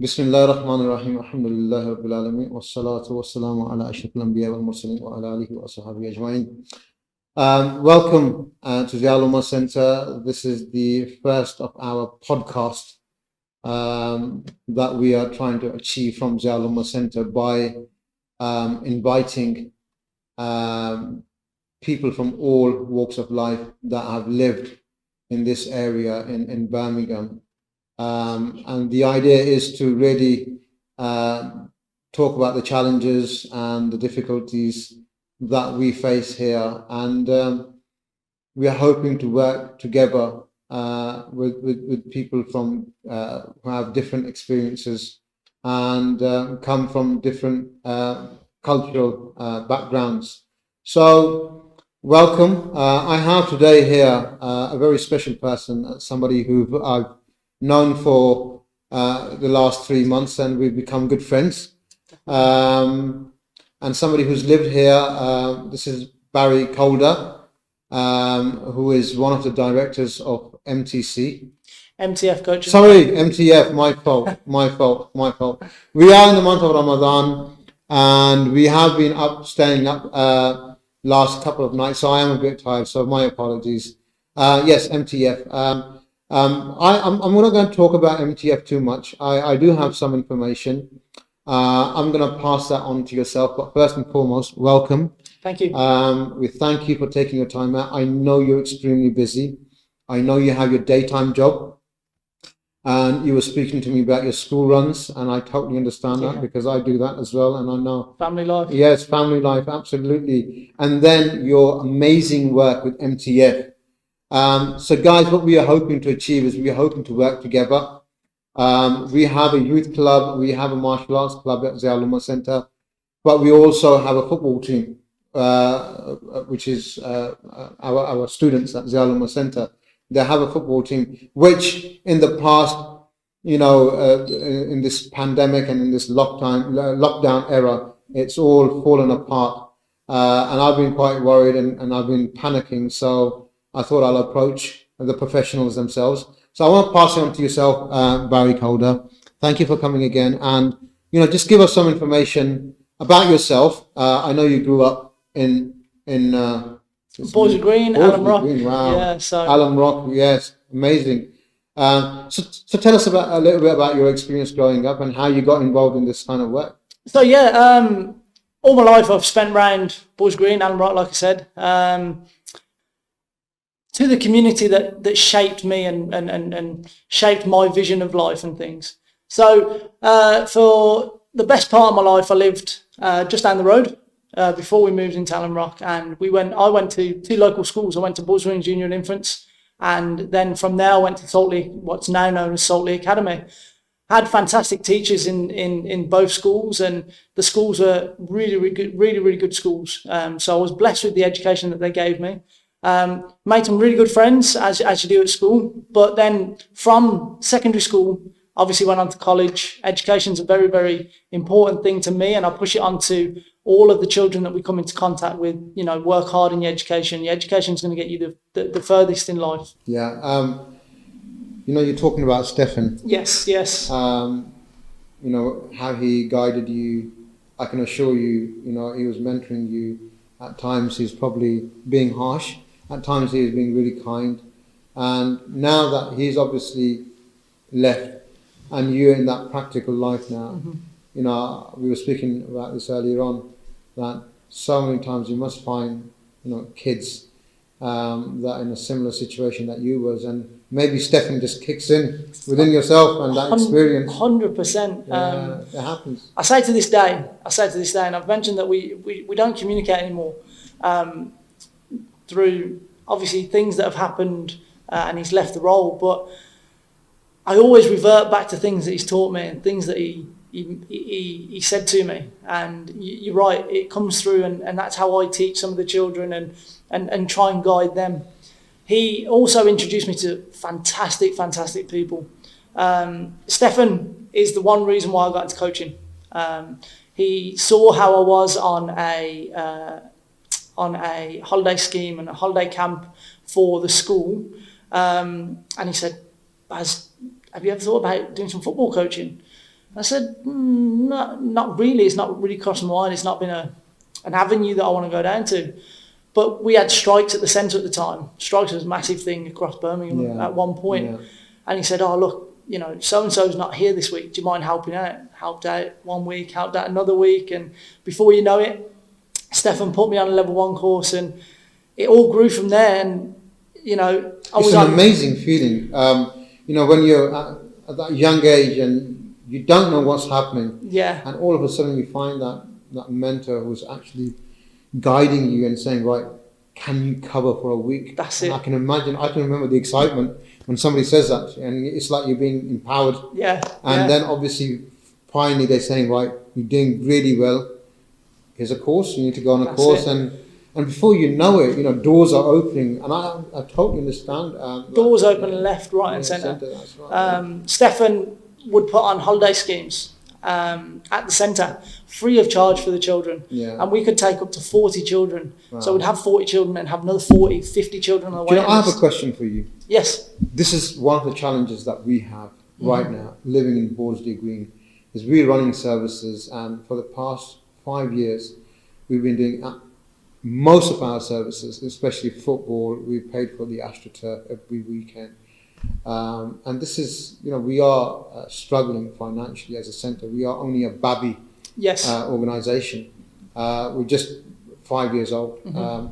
Bismillah ar-Rahman ar-Rahim, alhamdulillahi rabbil alameen, wassalatu wassalamu ala ashrafil anbiya wal mursaleen wa ala alihi wa ashabihi ajma'in. Welcome to ZIA-UL-UMMAH Center. This is the first of our podcast that we are trying to achieve from ZIA-UL-UMMAH Center by inviting people from all walks of life that have lived in this area in Birmingham. And the idea is to really talk about the challenges and the difficulties that we face here, and we are hoping to work together with people from who have different experiences and come from different cultural backgrounds. So welcome. I have today here a very special person, somebody who I've known for the last 3 months, and we've become good friends. And somebody who's lived here. This is Barry Calder, who is one of the directors of MTF coaching. Sorry, MTF. My fault. We are in the month of Ramadan, and we have been staying up last couple of nights, so I am a bit tired. So my apologies. Yes, MTF. I'm not going to talk about MTF too much. I do have some information. I'm going to pass that on to yourself. But first and foremost, welcome. Thank you. We thank you for taking your time out. I know you're extremely busy. I know you have your daytime job. And you were speaking to me about your school runs, and I totally understand that because I do that as well. And I know. Family life. Yes, family life, absolutely. And then your amazing work with MTF. So guys, what we are hoping to achieve is we are hoping to work together. We have a youth club, we have a martial arts club at ZIA-UL-UMMAH Center, but we also have a football team, which is our students at ZIA-UL-UMMAH Center. They have a football team, which in the past, in this pandemic and in this lockdown era, it's all fallen apart. And I've been quite worried and I've been panicking. So I thought I'll approach the professionals themselves. So I want to pass it on to yourself, Barry Calder. Thank you for coming again. And, just give us some information about yourself. I know you grew up in Boys Green, Alum Rock. Wow. Yeah, so Alum Rock, yes, amazing. So tell us a little bit about your experience growing up and how you got involved in this kind of work. So yeah, all my life I've spent around Boys Green, Alum Rock, like I said. To the community that shaped me and shaped my vision of life and things. So for the best part of my life, I lived just down the road before we moved into Alum Rock, and I went to 2 local schools. I went to Boys Green Junior and Infants, and then from there I went to Salt Lea, what's now known as Salt Lea Academy. Had fantastic teachers in both schools, and the schools were really good schools. So I was blessed with the education that they gave me. Made some really good friends as you do at school, but then from secondary school, obviously went on to college. Education's a very important thing to me, and I push it on to all of the children that we come into contact with. Work hard in your education. Your education's going to get you the furthest in life. Yeah. You're talking about Stefan. Yes. How he guided you. I can assure you, he was mentoring you. At times he's probably being harsh. At times he is being really kind. And now that he's obviously left and you're in that practical life now, we were speaking about this earlier on, that so many times you must find, kids that are in a similar situation that you was, and maybe Stefan just kicks in within yourself and that experience. 100%. It happens. I say to this day, and I've mentioned that we don't communicate anymore. Through obviously things that have happened, and he's left the role, but I always revert back to things that he's taught me and things that he said to me. And you're right, it comes through, and that's how I teach some of the children and try and guide them. He also introduced me to fantastic people. Stefan is the one reason why I got into coaching. He saw how I was on a holiday scheme and a holiday camp for the school, and he said, "Baz, have you ever thought about doing some football coaching?" I said, not really. It's not really crossed my mind. It's not been an avenue that I want to go down to. But we had strikes at the centre at the time. Strikes was a massive thing across Birmingham at one point. Yeah. And he said, oh, look, you know, so-and-so's not here this week. Do you mind helping out? Helped out one week, helped out another week. And before you know it, Stefan put me on a level 1 course, and it all grew from there. And, you know, it's an amazing feeling. You know, when you're at that young age and you don't know what's happening. Yeah. And all of a sudden you find that mentor who's actually guiding you and saying, right, can you cover for a week? That's it. I can remember the excitement when somebody says that, and it's like you're being empowered. Yeah. And then obviously, finally they're saying, right, you're doing really well. Here's a course, you need to go on a course. And before you know it, you know, doors are opening. And I totally understand. Doors open left, right and centre. Right. Stefan would put on holiday schemes at the centre, free of charge for the children. Yeah. And we could take up to 40 children. Wow. So we'd have 40 children and have another 40, 50 children on the way. I have a question for you. Yes. This is one of the challenges that we have right now, living in Bordesley Green, is we're running services, and for the past 5 years, we've been doing most of our services, especially football. We paid for the AstroTurf every weekend. And this is, you know, we are struggling financially as a centre. We are only a babby organisation. We're just 5 years old, and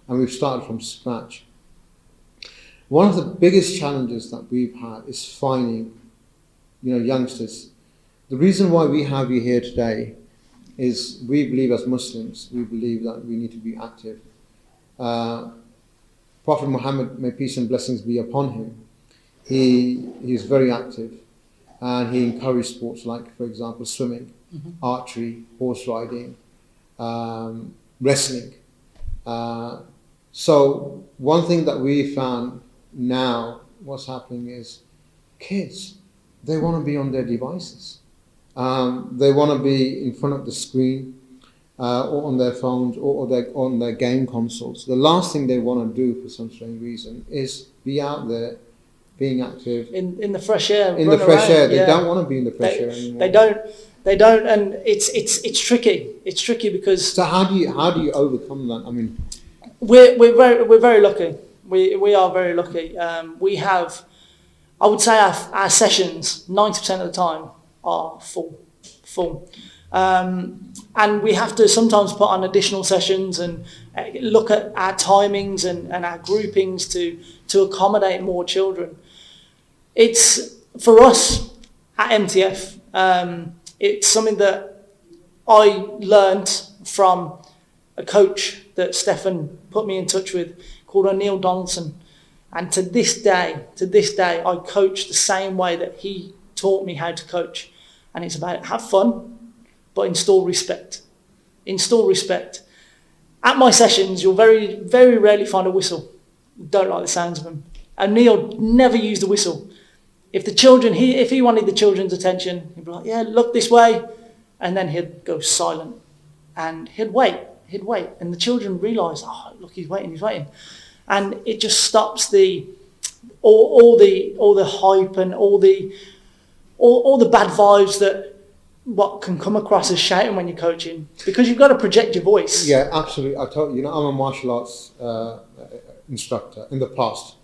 we've started from scratch. One of the biggest challenges that we've had is finding, you know, youngsters. The reason why we have you here today is we believe as Muslims, we believe that we need to be active. Prophet Muhammad, may peace and blessings be upon him, he is very active, and he encouraged sports like, for example, swimming, archery, horse riding, wrestling. So one thing that we found now, what's happening is kids, they want to be on their devices. They want to be in front of the screen, or on their phones, or on their game consoles. The last thing they want to do for some strange reason is be out there, being active in the fresh air. In the fresh air, they don't want to be in the fresh air anymore. They don't, and it's tricky. It's tricky because. So how do you overcome that? I mean, we're very lucky. We are very lucky. We have, I would say, our sessions 90% of the time are full. And we have to sometimes put on additional sessions and look at our timings and our groupings to accommodate more children. It's, for us at MTF, it's something that I learned from a coach that Stefan put me in touch with called O'Neill Donaldson. And to this day, I coach the same way that he taught me how to coach. And it's about have fun, but install respect. Install respect. At my sessions, you'll very, very rarely find a whistle. Don't like the sounds of them. O'Neill never used a whistle. If he wanted the children's attention, he'd be like, yeah, look this way. And then he'd go silent. And he'd wait. And the children realise, oh, look, he's waiting. And it just stops all the hype and all the bad vibes that what can come across as shouting when you're coaching, because you've got to project your voice. Yeah, absolutely. I told you, I'm a martial arts instructor in the past.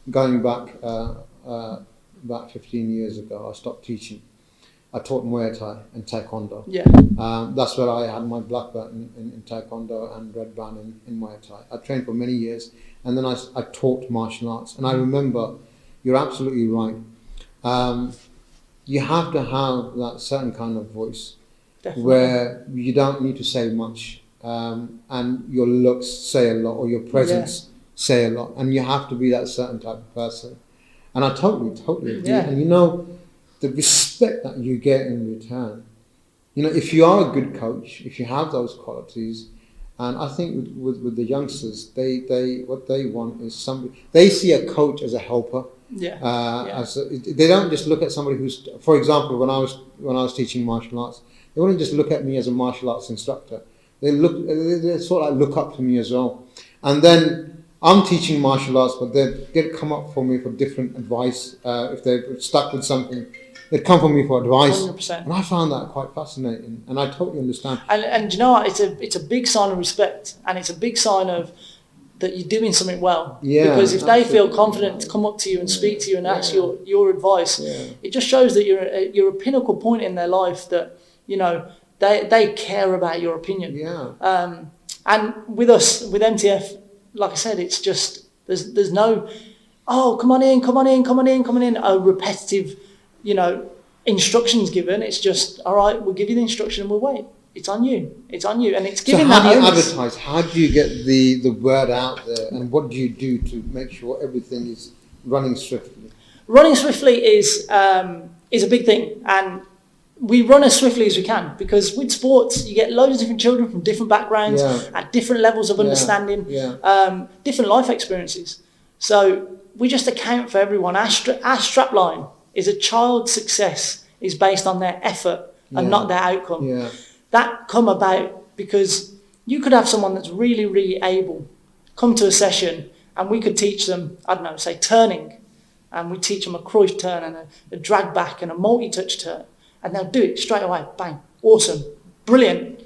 Going back about 15 years ago, I stopped teaching. I taught Muay Thai and Taekwondo. Yeah. That's where I had my black belt in Taekwondo and red band in Muay Thai. I trained for many years, and then I taught martial arts. And I remember, you're absolutely right. You have to have that certain kind of voice. Definitely. Where you don't need to say much, and your looks say a lot, or your presence say a lot, and you have to be that certain type of person. And I totally agree. Yeah. And you know, the respect that you get in return, you know, if you are a good coach, if you have those qualities, and I think with the youngsters, they what they want is somebody, they see a coach as a helper. They don't just look at somebody who's, for example, when I was teaching martial arts, they wouldn't just look at me as a martial arts instructor. They sort of like look up to me as well. And then I'm teaching martial arts, but they'd come up for me for different advice if they're stuck with something. they'd come for me for advice. 100%. And I found that quite fascinating, and I totally understand. And you know what? It's a big sign of respect, and it's a big sign of that you're doing something well. Yeah, because if they feel absolutely. confident to come up to you and speak to you and ask your advice, it just shows that you're a pinnacle point in their life, that, you know, they care about your opinion. Yeah. And with us, with MTF, like I said, it's just there's no, oh, come on in, a repetitive, you know, instructions given. It's just, all right, we'll give you the instruction and we'll wait. It's on you, and it's giving So how that do you onus. advertise? How do you get the word out there, and what do you do to make sure everything is running swiftly? Running swiftly is a big thing, and we run as swiftly as we can, because with sports you get loads of different children from different backgrounds, at different levels of understanding, different life experiences. So we just account for everyone. Our strapline is a child's success is based on their effort and not their outcome. Yeah. That come about because you could have someone that's really, really able come to a session, and we could teach them, I don't know, say turning, and we teach them a Cruyff turn and a drag back and a multi-touch turn, and they'll do it straight away. Bang, awesome, brilliant.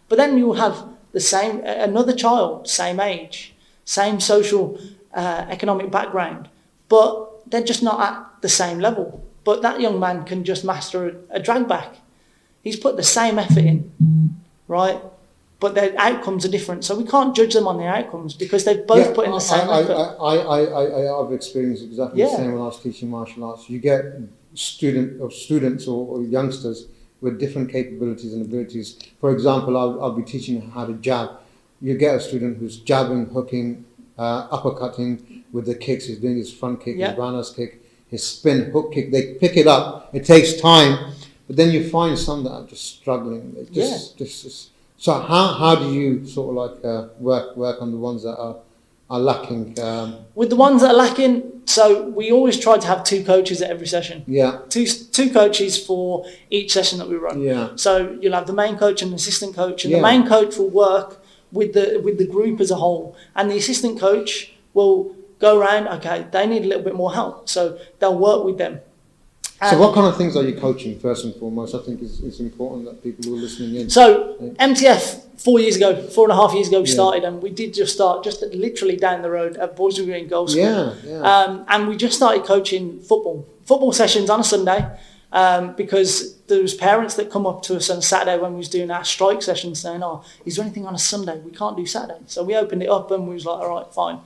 But then you'll have another child, same age, same social, economic background, but they're just not at the same level. But that young man can just master a drag back. He's put the same effort in, right? But their outcomes are different. So we can't judge them on their outcomes, because they've both put in the same effort. I've experienced exactly the same when I was teaching martial arts. You get students or youngsters with different capabilities and abilities. For example, I'll be teaching how to jab. You get a student who's jabbing, hooking, uppercutting with the kicks. He's doing his front kick, his roundhouse kick, his spin, hook kick. They pick it up. It takes time. But then you find some that are just struggling. So how do you sort of like work on the ones that are lacking? With the ones that are lacking, so we always try to have 2 coaches at every session. Yeah. Two coaches for each session that we run. Yeah. So you'll have the main coach and the assistant coach, and the main coach will work with the group as a whole, and the assistant coach will go around. Okay, they need a little bit more help, so they'll work with them. So what kind of things are you coaching first and foremost? I think it's important that people who are listening in. So MTF 4.5 years ago we started, and we did just start just literally down the road at Boys and Green Goals School. And we just started coaching football sessions on a Sunday, because there was parents that come up to us on Saturday when we was doing our strike session saying, oh, is there anything on a Sunday? We can't do Saturday. So we opened it up, and we was like, all right, fine.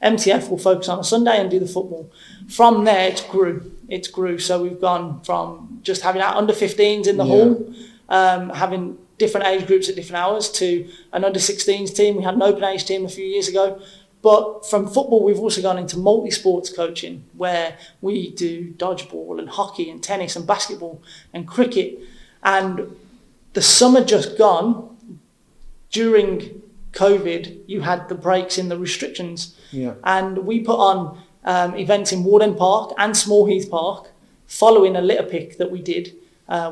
MTF will focus on a Sunday and do the football. From there, it grew. So we've gone from just having our under 15s in the hall, having different age groups at different hours, to an under 16s team. We had an open age team a few years ago. But from football, we've also gone into multi-sports coaching, where we do dodgeball and hockey and tennis and basketball and cricket. And the summer just gone, during COVID, you had the breaks in the restrictions. And we put on events in Warden Park and Small Heath Park, following a litter pick that we did,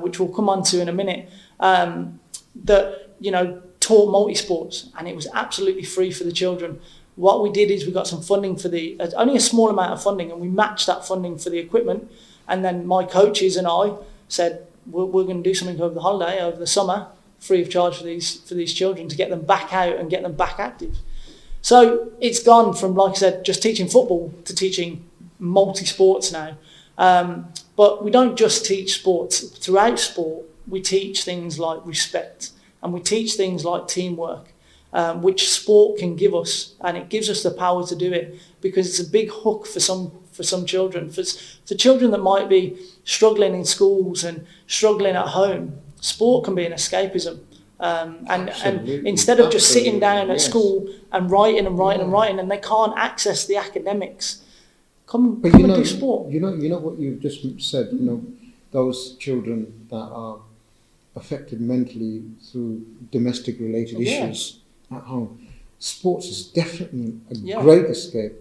which we'll come on to in a minute, that, you know, taught multi-sports, and it was absolutely free for the children. What we did is we got some funding for only a small amount of funding, and we matched that funding for the equipment. And then my coaches and I said, we're going to do something over the holiday, over the summer, free of charge for these children, to get them back out and get them back active. So it's gone from, like I said, just teaching football to teaching multi-sports now. But we don't just teach sports. Throughout sport, we teach things like respect, and we teach things like teamwork, which sport can give us, and it gives us the power to do it, because it's a big hook for some children. For children that might be struggling in schools and struggling at home, sport can be an escapism. And instead of just sitting down at school and writing, and they can't access the academics, come and do sport. You know what you've just said. You know, those children that are affected mentally through domestic related issues at home. Sports is definitely a great escape.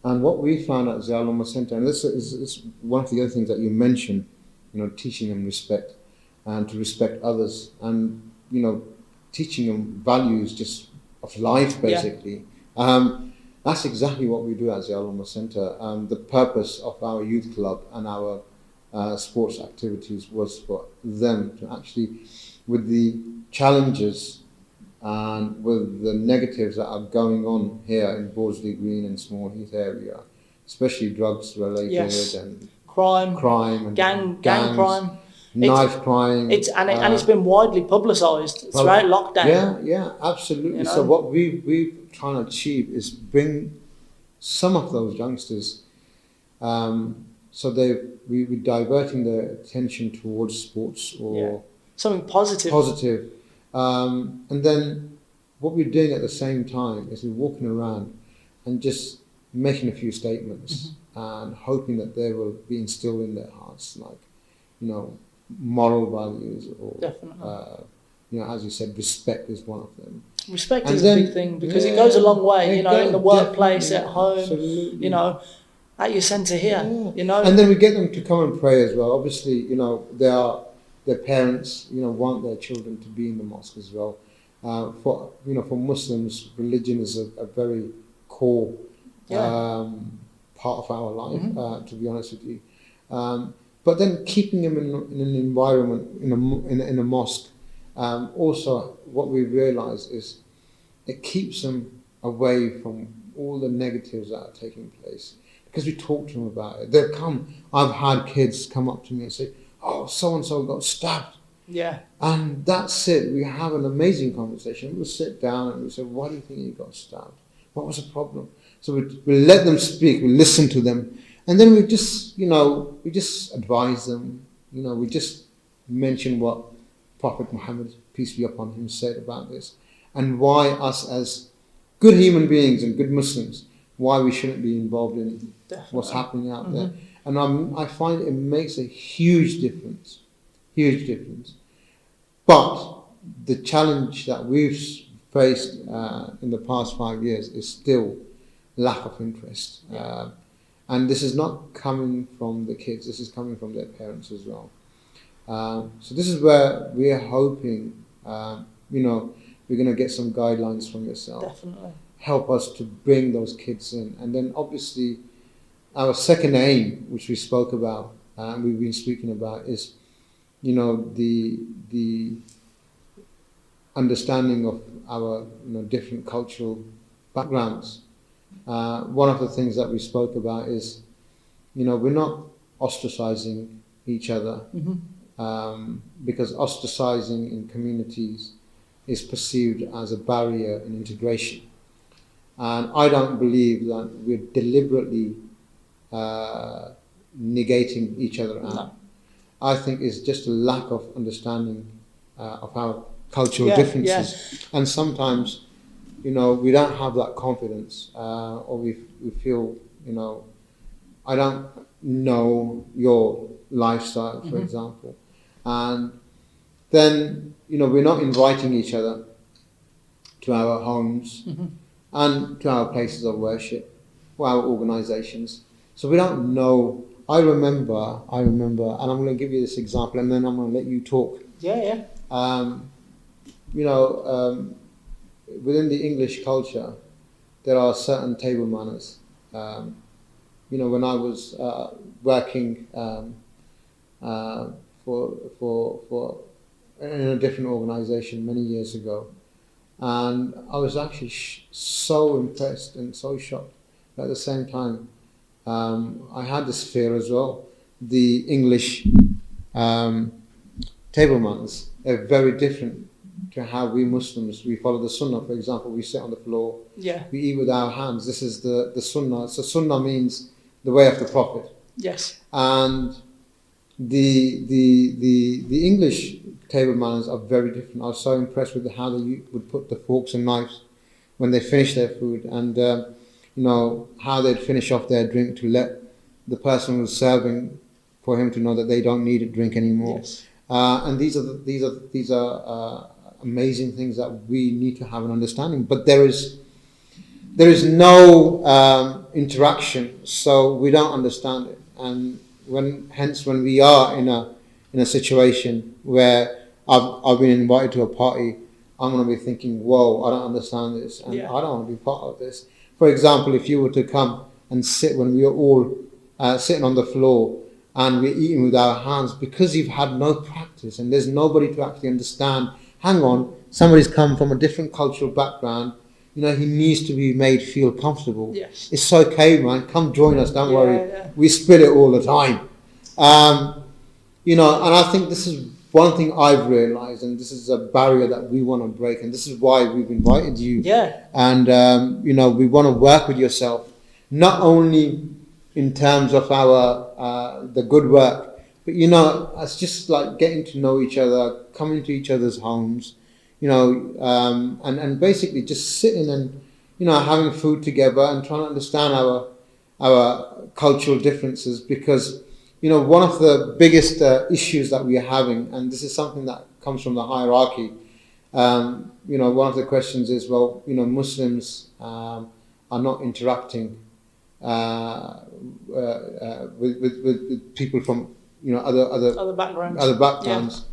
And what we found at ZIA-UL-UMMAH Centre, and this is one of the other things that you mentioned, you know, teaching them respect and to respect others, and, you know, teaching them values just of life, basically. That's exactly what we do at ZIA-UL-UMMAH Centre. The purpose of our youth club and our sports activities was for them to actually, with the challenges and with the negatives that are going on here in Borsley Green and Small Heath area, especially drugs related Yes. and crime and gang gangs, crime. knife crime. It's been widely publicised throughout lockdown. Yeah, absolutely. You know? So what we're trying to achieve is bring some of those youngsters, so we're diverting their attention towards sports or something positive. And then what we're doing at the same time is we're walking around and just making a few statements and hoping that they will be instilled in their hearts, like, moral values or, as you said, respect is one of them. Respect is a big thing because it goes a long way, in the workplace, at home, absolutely. At your centre here, And then we get them to come and pray as well. Obviously, their parents, want their children to be in the mosque as well. For Muslims, religion is a very core part of our life, to be honest with you. But then keeping them in an environment, in a mosque, also what we realise is it keeps them away from all the negatives that are taking place. Because we talk to them about it. I've had kids come up to me and say, "Oh, so-and-so got stabbed." Yeah. And that's it. We have an amazing conversation. We'll sit down and we say, "Why do you think he got stabbed? What was the problem?" So we let them speak, we listen to them. And then we just advise them. We just mention what Prophet Muhammad, peace be upon him, said about this. And why us as good human beings and good Muslims, why we shouldn't be involved in what's happening out there. And I find it makes a huge difference. But the challenge that we've faced in the past 5 years is still lack of interest. And this is not coming from the kids, this is coming from their parents as well. So this is where we are hoping, we're going to get some guidelines from yourself. Definitely. Help us to bring those kids in. And then obviously our second aim, which we spoke about, and we've been speaking about, is, the understanding of our different cultural backgrounds. One of the things that we spoke about is, we're not ostracizing each other, because ostracizing in communities is perceived as a barrier in integration. And I don't believe that we're deliberately negating each other out. No. I think it's just a lack of understanding of our cultural differences. And sometimes, we don't have that confidence, or we feel, I don't know your lifestyle, for example. And then, we're not inviting each other to our homes and to our places of worship or our organizations. So we don't know. I remember, and I'm going to give you this example and then I'm going to let you talk. Yeah. Within the English culture, there are certain table manners. When I was working for in a different organization many years ago, and I was actually so impressed and so shocked. But at the same time, I had this fear as well. The English table manners are very different to how we Muslims, we follow the Sunnah. For example, we sit on the floor, we eat with our hands. This is the Sunnah. So Sunnah means the way of the Prophet. Yes. And the English table manners are very different. I was so impressed with how they would put the forks and knives when they finish their food, and how they'd finish off their drink to let the person who's serving, for him to know that they don't need a drink anymore. Yes. And these are amazing things that we need to have an understanding. But there is no interaction, so we don't understand it. And when we are in a situation where I've been invited to a party, I'm going to be thinking, whoa, I don't understand this, and I don't want to be part of this. For example, if you were to come and sit when we are all sitting on the floor, and we're eating with our hands because you've had no practice and there's nobody to actually understand, hang on, somebody's come from a different cultural background, you know, he needs to be made feel comfortable. Yes. It's okay, man, come join us, don't worry. Yeah. We spill it all the time. You know, and I think this is one thing I've realized, and this is a barrier that we want to break, and this is why we've invited you. Yeah. And, you know, we want to work with yourself, not only in terms of our the good work, but, you know, it's just like getting to know each other, coming to each other's homes, you know, and basically just sitting and, you know, having food together and trying to understand our cultural differences, because, you know, one of the biggest issues that we are having, and this is something that comes from the hierarchy, you know, one of the questions is, well, you know, Muslims are not interacting with people from, you know, other backgrounds.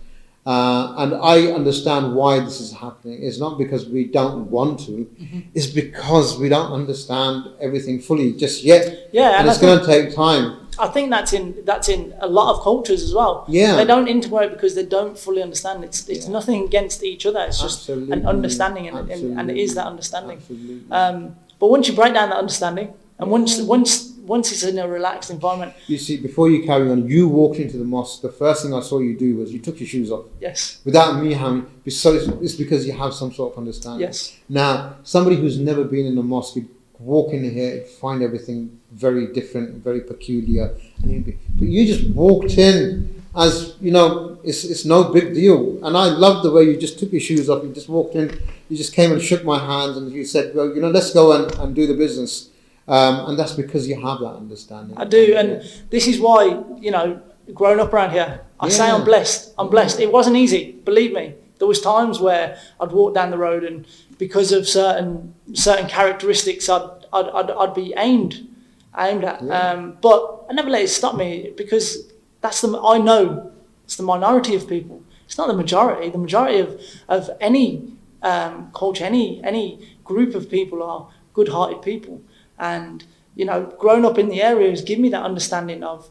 And I understand why this is happening. It's not because we don't want to, it's because we don't understand everything fully just yet. Yeah, and it's going to take time. I think that's in a lot of cultures as well. Yeah. They don't integrate because they don't fully understand. It's nothing against each other. It's just an understanding, and it is that understanding. But once you break down that understanding, and once it's in a relaxed environment. You see, before you carry on, you walked into the mosque. The first thing I saw you do was you took your shoes off. Yes. Without me having, so it's because you have some sort of understanding. Yes. Now, somebody who's never been in a mosque, you'd walk in here and find everything very different, very peculiar. But you just walked in as, you know, it's no big deal. And I love the way you just took your shoes off. You just walked in, you just came and shook my hands, and you said, well, you know, let's go and do the business. And that's because you have that understanding. I do, and this is why, you know, growing up around here, I say I'm blessed. I'm blessed. It wasn't easy, believe me. There was times where I'd walk down the road, and because of certain characteristics, I'd be aimed at. Yeah. But I never let it stop me, because I know it's the minority of people. It's not the majority. The majority of any culture, any group of people are good-hearted people. And, you know, growing up in the area has given me that understanding of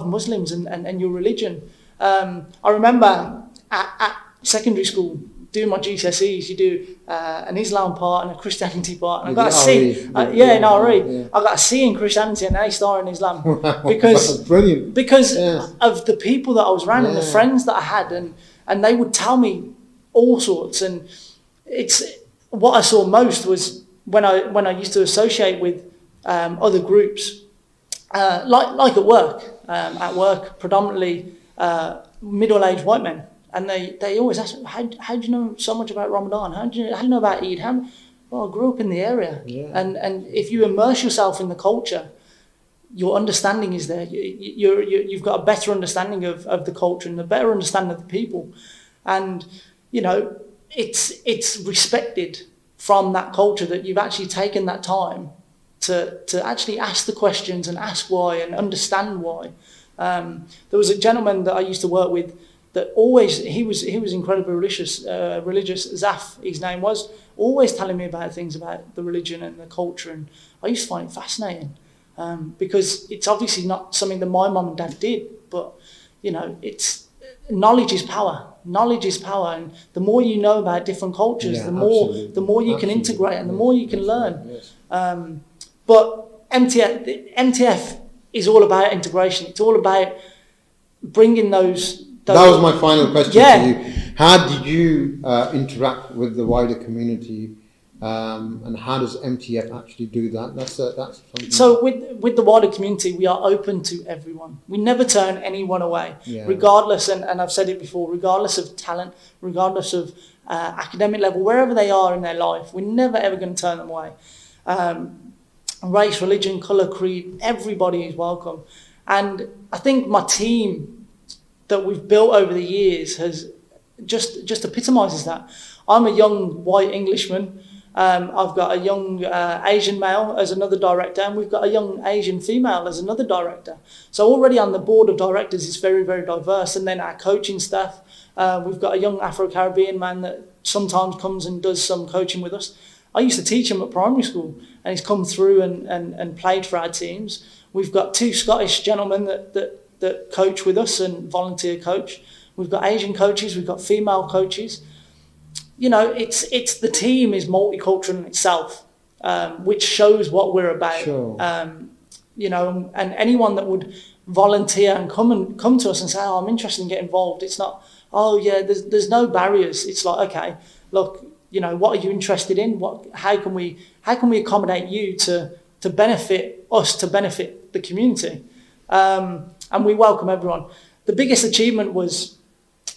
Muslims and your religion. I remember at secondary school doing my GCSEs, you do an Islam part and a Christianity part, and I got a C. In RE, I got a C in Christianity and an A in Islam because brilliant. Because of the people that I was around and the friends that I had, and they would tell me all sorts. And it's what I saw most was when I used to associate with other groups, like at work. At work, predominantly middle-aged white men, and they always ask, how do you know so much about Ramadan? How do you know about Eid? Well, I grew up in the area, and if you immerse yourself in the culture, your understanding is there. You've got a better understanding of the culture and a better understanding of the people, and you know. It's respected from that culture that you've actually taken that time to actually ask the questions and ask why and understand why. There was a gentleman that I used to work with that always, he was incredibly religious, Zaf, his name was, always telling me about things about the religion and the culture, and I used to find it fascinating because it's obviously not something that my mum and dad did, but you know, knowledge is power. Knowledge is power, and the more you know about different cultures, the more you can integrate, and the more you can learn. Yes. But MTF is all about integration. It's all about bringing those. That was my final question to you. How did you interact with the wider community, and how does MTF actually do that? That's something. So with the wider community, we are open to everyone. We never turn anyone away, regardless. And I've said it before, regardless of talent, regardless of academic level, wherever they are in their life, we're never ever going to turn them away. Race, religion, colour, creed, everybody is welcome. And I think my team that we've built over the years has just epitomises that. I'm a young white Englishman. I've got a young Asian male as another director, and we've got a young Asian female as another director. So already on the board of directors is very, very diverse. And then our coaching staff, we've got a young Afro-Caribbean man that sometimes comes and does some coaching with us. I used to teach him at primary school, and he's come through and played for our teams. We've got 2 Scottish gentlemen that coach with us and volunteer coach. We've got Asian coaches, we've got female coaches. You know, it's the team is multicultural in itself, which shows what we're about. Sure. You know, and anyone that would volunteer and come to us and say, "Oh, I'm interested in getting involved." It's not, "Oh yeah," there's no barriers. It's like, okay, look, you know, what are you interested in? How can we accommodate you to benefit us, to benefit the community? And we welcome everyone. The biggest achievement was,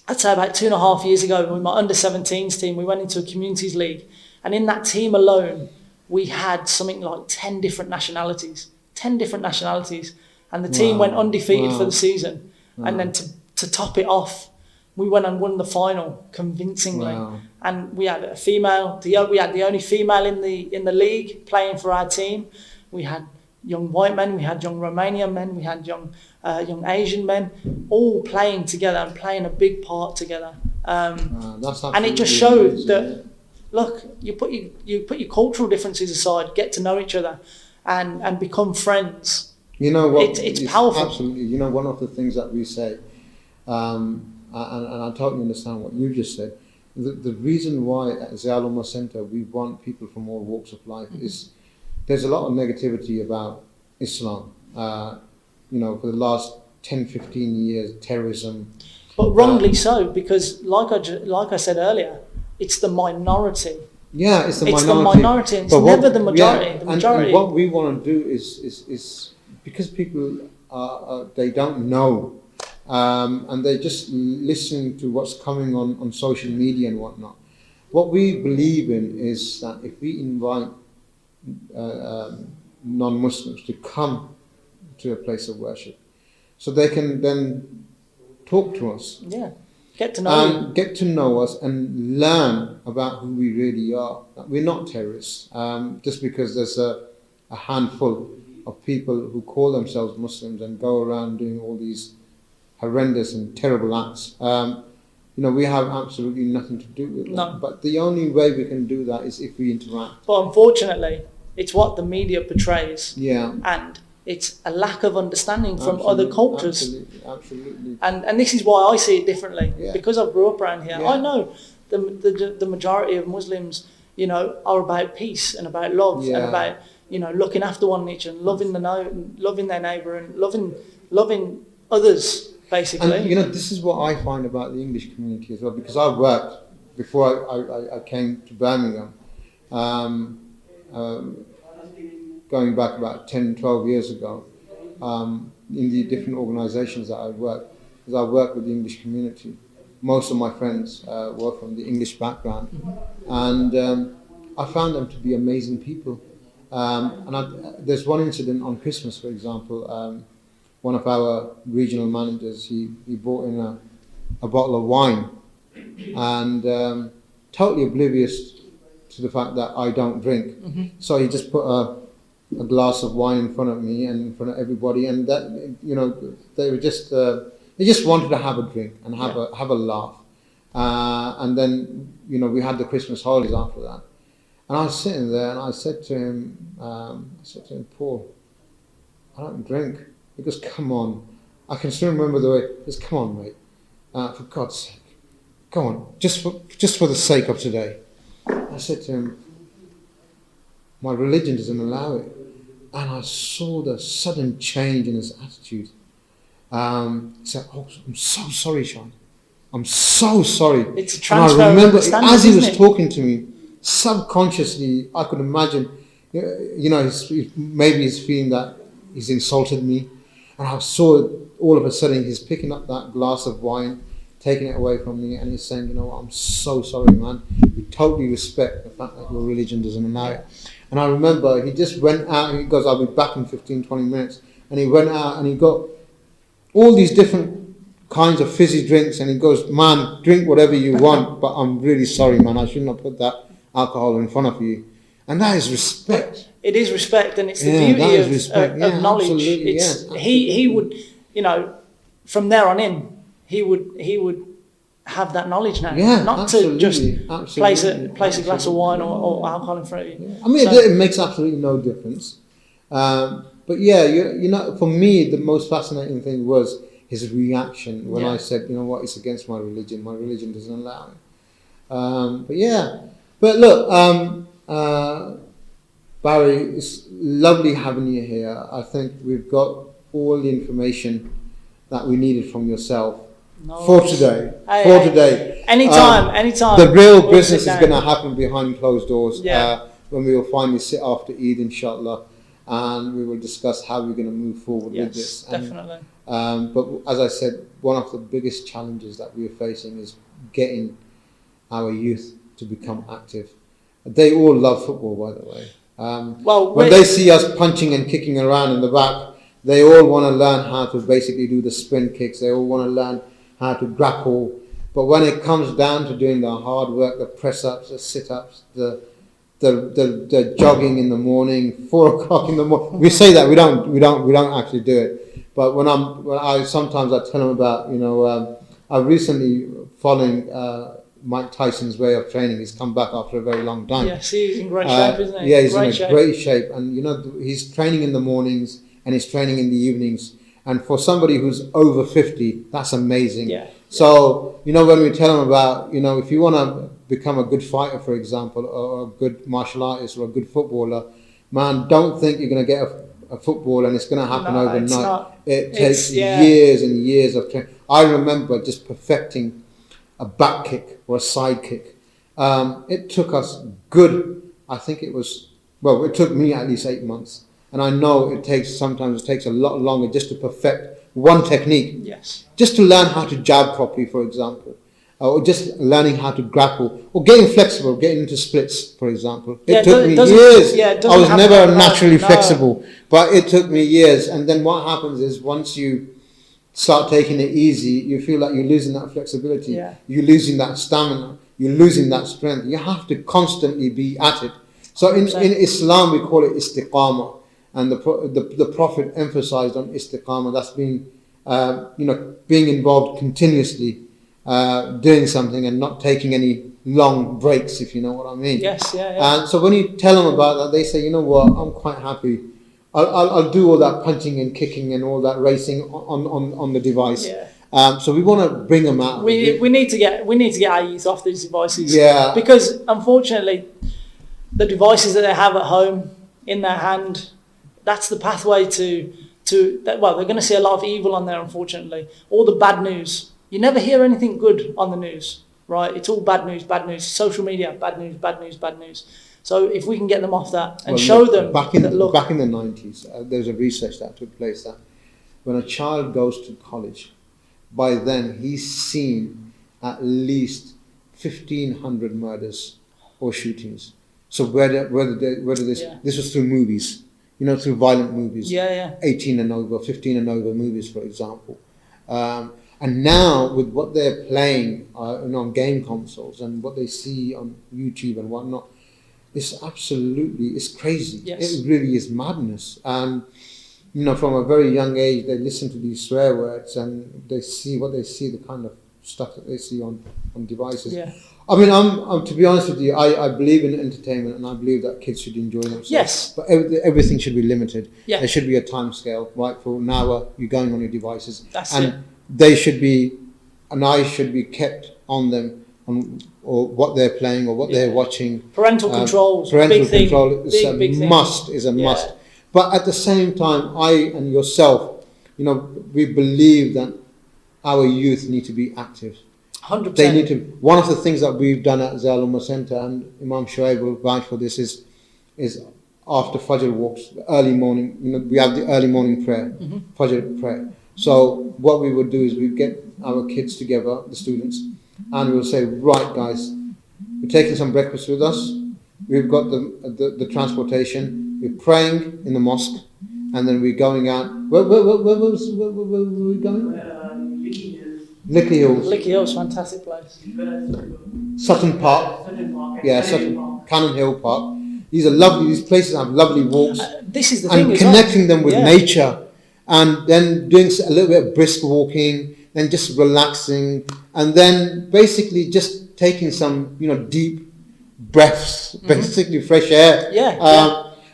I'd say about 2.5 years ago, with my under-17s team, we went into a communities league, and in that team alone, we had something like 10 different nationalities, and the team went undefeated for the season. And then to top it off, we went and won the final convincingly. And we had a female. We had the only female in the league playing for our team. We had young white men, we had young Romanian men, we had young Asian men, all playing together and playing a big part together. And it just showed that, look, you put your cultural differences aside, get to know each other, and become friends. You know what? It's powerful. Absolutely. You know, one of the things that we say, and I totally understand what you just said. The reason why at ZIA-UL-UMMAH Centre we want people from all walks of life is there's a lot of negativity about Islam. You know, for the last 10, 15 years, terrorism. But wrongly so, because like I said earlier, it's the minority. Yeah, it's the minority. It's the minority. It's never the majority. Yeah, the majority. And what we want to do is because people they don't know, and they're just listening to what's coming on social media and whatnot. What we believe in is that if we invite non-Muslims to come to a place of worship, so they can then talk to us. Yeah, get to know us and learn about who we really are. That we're not terrorists. Just because there's a handful of people who call themselves Muslims and go around doing all these horrendous and terrible acts. You know, we have absolutely nothing to do with that. No. But the only way we can do that is if we interact. But unfortunately, it's what the media portrays. Yeah. And it's a lack of understanding from other cultures. Absolutely. And this is why I see it differently. Yeah. Because I grew up around here. Yeah. I know the majority of Muslims, you know, are about peace and about love and about, you know, looking after one another and loving their neighbour and loving others, basically. And, you know, this is what I find about the English community as well, because I worked, before I came to Birmingham, going back about 10, 12 years ago, in the different organisations that I worked, because I worked with the English community. Most of my friends were from the English background, and I found them to be amazing people. There's one incident on Christmas, for example. One of our regional managers, he brought in a bottle of wine, and totally oblivious to the fact that I don't drink. Mm-hmm. So he just put a glass of wine in front of me and in front of everybody, and that, you know, they just wanted to have a drink and have a laugh. And then, you know, we had the Christmas holidays after that, and I was sitting there and I said to him, Paul, I don't drink. He goes, come on. I can still remember the way. He goes, come on, mate. For God's sake, go on. Just for the sake of today. I said to him, my religion doesn't allow it. And I saw the sudden change in his attitude. He said, oh, I'm so sorry, Sean. I'm so sorry. It's a transfer of understanding, as he was talking to me, subconsciously, I could imagine, you know, maybe he's feeling that he's insulted me. And I saw all of a sudden he's picking up that glass of wine, taking it away from me, and he's saying, you know what, I'm so sorry, man. We totally respect the fact that your religion doesn't allow it. And I remember he just went out, and he goes, I'll be back in 15, 20 minutes. And he went out and he got all these different kinds of fizzy drinks, and he goes, man, drink whatever you want, but I'm really sorry, man, I shouldn't have put that alcohol in front of you. And that is respect. It is respect, and it's the beauty of knowledge. Absolutely, he would, you know, from there on in, he would have that knowledge now. Yeah, not absolutely, to just absolutely, place a glass of wine or alcohol in front of you. Yeah. I mean, it makes absolutely no difference. But yeah, you know, for me, the most fascinating thing was his reaction when I said, you know what, it's against my religion. My religion doesn't allow it. But yeah, but look, Barry, it's lovely having you here. I think we've got all the information that we needed from yourself for today. Today. Anytime. The real business is going to happen behind closed doors. When we will finally sit after Eid, inshallah, and we will discuss how we're going to move forward with this. Definitely. But as I said, one of the biggest challenges that we're facing is getting our youth to become active. They all love football, by the way. When they see us punching and kicking around in the back, they all want to learn how to basically do the sprint kicks. They all want to learn how to grapple. But when it comes down to doing the hard work, the press-ups, the sit-ups, the jogging in the morning, 4 o'clock in the morning, we say that we don't actually do it. But sometimes I tell them about, you know, I've recently following Mike Tyson's way of training. He's come back after a very long time. Yes, he's in great shape, isn't he? Yeah, he's in great shape. And, you know, he's training in the mornings and he's training in the evenings. And for somebody who's over 50, that's amazing. So, you know, when we tell them about, you know, if you want to become a good fighter, for example, or a good martial artist or a good footballer, man, don't think you're going to get a football and it's going to happen overnight. It takes years and years of training. I remember just perfecting a back kick or a side kick. It took us it took me at least 8 months. And I know sometimes it takes a lot longer just to perfect one technique. Yes. Just to learn how to jab properly, for example. Or just learning how to grapple. Or getting flexible, getting into splits, for example. It took me years. I was never naturally flexible. But it took me years. And then what happens is once you start taking it easy, you feel like you're losing that flexibility. You're losing that stamina. You're losing that strength. You have to constantly be at it. So in Islam, we call it istiqamah. And the Prophet emphasized on istiqamah. That's being, being involved continuously, doing something and not taking any long breaks, if you know what I mean. And so when you tell them about that, they say, you know what, I'm quite happy. I'll do all that punching and kicking and all that racing on the device. So we want to bring them out. We need to get our youth off these devices. Because unfortunately, the devices that they have at home in their hand, that's the pathway to that. Well, they're going to see a lot of evil on there, unfortunately. All the bad news. You never hear anything good on the news, right? It's all bad news, bad news. Social media, bad news, bad news, bad news. So if we can get them off that and show them back in the 90s, there's a research that took place that when a child goes to college, by then he's seen at least 1,500 murders or shootings. So whether this was through movies, you know, through violent movies, 18 and over, 15 and over movies, for example. And now with what they're playing on game consoles and what they see on YouTube and whatnot, it's crazy. It really is madness. And, you know, from a very young age, they listen to these swear words and they see the kind of stuff that they see on devices. I mean, I'm to be honest with you, I believe in entertainment and I believe that kids should enjoy themselves. But everything should be limited. There should be a time scale, right? For an hour, you're going on your devices. They should be, and I should be kept on them, or what they're playing or what they're watching. Parental control. Parental control is a must. But at the same time, I and yourself, you know, we believe that our youth need to be active. 100%. They need to. One of the things that we've done at ZIA-UL-UMMAH Centre, and Imam Shahed will vouch for this, is after Fajr walks, early morning. You know, we have the early morning prayer, Fajr prayer. So what we would do is we'd get our kids together, the students, and we'll say, right, guys, we're taking some breakfast with us. We've got the transportation. We're praying in the mosque, and then we're going out. Where were we going? Licky Hills. Licky Hills, fantastic place. Sutton Park. Cannon Hill Park. These places have lovely walks. This is the thing. And connecting them with nature, and then doing a little bit of brisk walking, then just relaxing, and then basically just taking some, deep breaths, basically fresh air.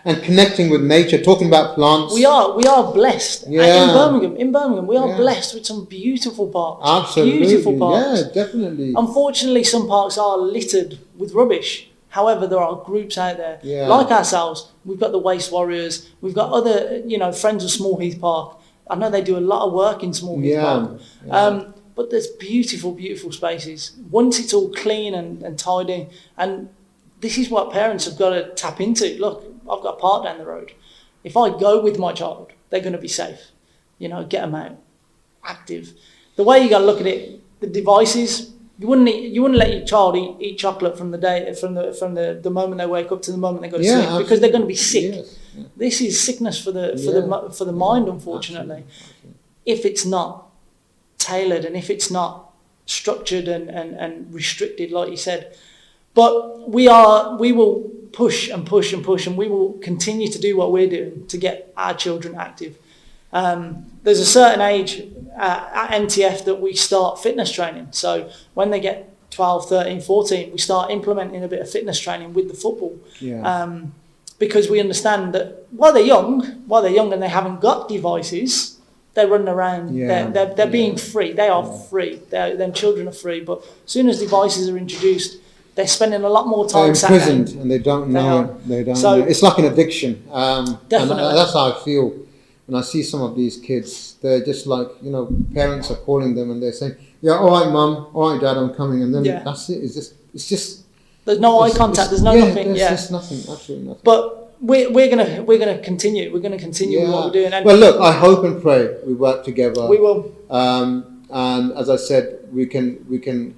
And connecting with nature, talking about plants. We are blessed. Yeah. In Birmingham, we are blessed with some beautiful parks. Absolutely. Beautiful parks. Yeah, definitely. Unfortunately, some parks are littered with rubbish. However, there are groups out there like ourselves. We've got the Waste Warriors. We've got other, Friends of Small Heath Park. I know they do a lot of work in Small Heath Park. But there's beautiful, beautiful spaces. Once it's all clean and tidy, and this is what parents have got to tap into. Look, I've got a park down the road. If I go with my child, they're going to be safe. Get them out, active. The way you got to look at it, the devices. You wouldn't let your child eat chocolate from the moment they wake up to the moment they go to sleep, absolutely. because they're going to be sick. Yes. Yeah. This is sickness for the mind, unfortunately. Absolutely. If it's not tailored and if it's not structured and restricted, like you said. But we will push and push and push, and we will continue to do what we're doing to get our children active. There's a certain age at MTF that we start fitness training. So when they get 12, 13, 14, we start implementing a bit of fitness training with the football. Because we understand that while they're young and they haven't got devices, they're running around. They're being free. They are free. Them children are free. But as soon as devices are introduced, they're spending a lot more time they're imprisoned and they don't know. They don't know. It's like an addiction. Definitely. And that's how I feel when I see some of these kids. They're just like, parents are calling them and they're saying, "Yeah, all right, mum, all right, dad, I'm coming," and then that's it. It's just. There's no eye contact. There's no nothing. There's just nothing. Absolutely nothing. But we're gonna continue. We're gonna continue with what we're doing. And well, look, I hope and pray we work together. We will. And as I said, we can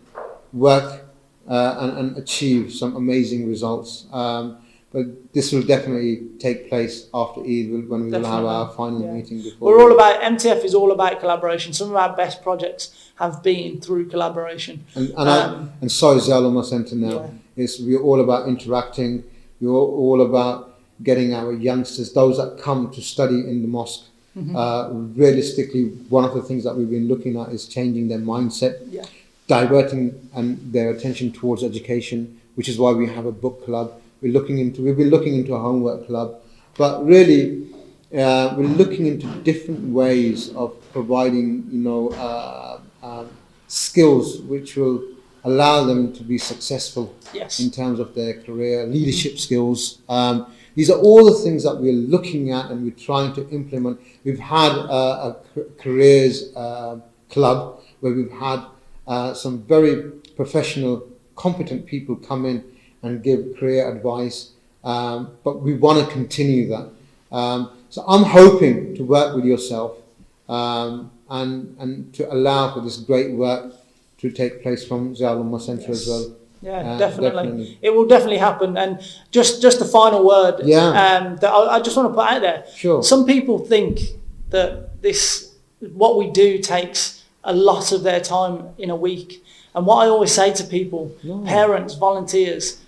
work and achieve some amazing results. But this will definitely take place after Eid when we will have our final meeting. Before MTF is all about collaboration. Some of our best projects have been through collaboration. And so is ZIA-UL-UMMAH Centre now. We're all about interacting. We're all about getting our youngsters, those that come to study in the mosque. Realistically, one of the things that we've been looking at is changing their mindset, diverting their attention towards education, which is why we have a book club. We've been looking into a homework club, but really we're looking into different ways of providing, skills which will allow them to be successful in terms of their career, leadership skills. These are all the things that we're looking at and we're trying to implement. We've had a careers club where we've had some very professional, competent people come in and give career advice, but we want to continue that. So I'm hoping to work with yourself and to allow for this great work to take place from ZIA-UL-UMMAH Centre as well. Yeah, definitely. It will definitely happen. And just the final word that I just want to put out there. Sure. Some people think that what we do takes a lot of their time in a week. And what I always say to people, parents, volunteers,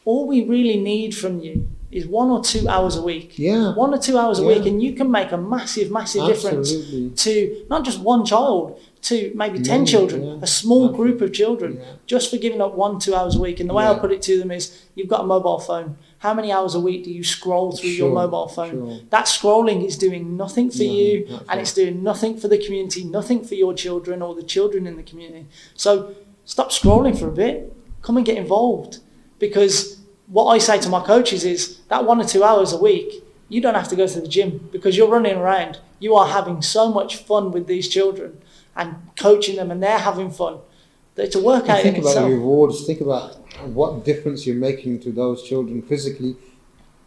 all we really need from you is 1 or 2 hours a week. 1 or 2 hours a week, and you can make a massive difference to not just one child, to maybe 10 children, a small group of children, just for giving up 1 or 2 hours a week. And the way I put it to them is, you've got a mobile phone. How many hours a week do you scroll through your mobile phone? That scrolling is doing nothing for you, and it's doing nothing for the community, nothing for your children or the children in the community. So stop scrolling for a bit. Come and get involved. Because what I say to my coaches is that 1 or 2 hours a week, you don't have to go to the gym because you're running around. You are having so much fun with these children and coaching them, and they're having fun. It's a workout in itself. Think about the rewards. Think about what difference you're making to those children physically,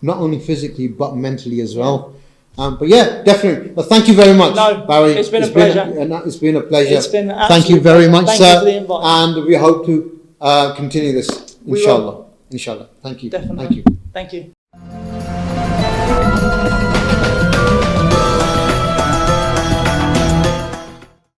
not only physically but mentally as well. But yeah, definitely. Well, thank you very much, Barry. It's been a pleasure. It's been a pleasure. It's been thank you very much, thank sir. You for the invite. And we hope to continue this, inshallah. Inshallah. Thank you. Definitely. Thank you. Thank you.